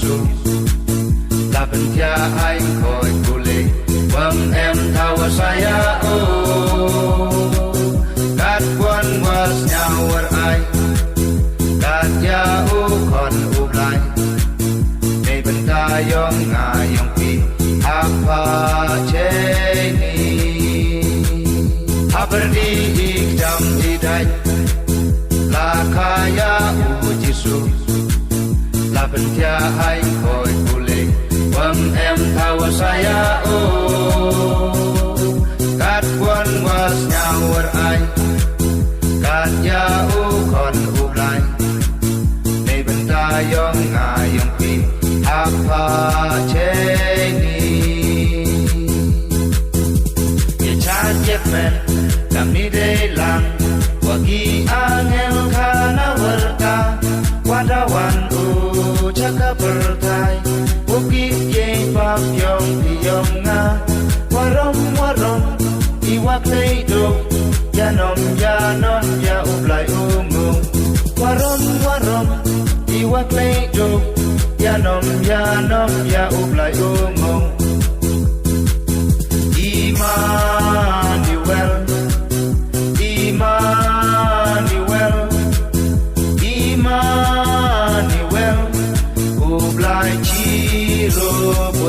Giêsu là bên cha anh khỏi cô lệ vâng em thao saya kat wan was nyawar ai kat ya kon ublai nei bên ta yong nga yong pi apa cheni haberdi ikdam didai la kaya Giêsu là bên cha anh khỏi cô lệ vâng em thao saya kat wan was nyawar ai kat ya kon ublai nei bên ta yong nga yong pi apa cheni ye chan ye men kami de lang wagi angel kana warta wadawan chaka bertai bukit ye pak yong yong nga warom iwak leido yanom ya ublai umum warom iwak leido yanom ya ublai umum Immanuel ublai chiro bo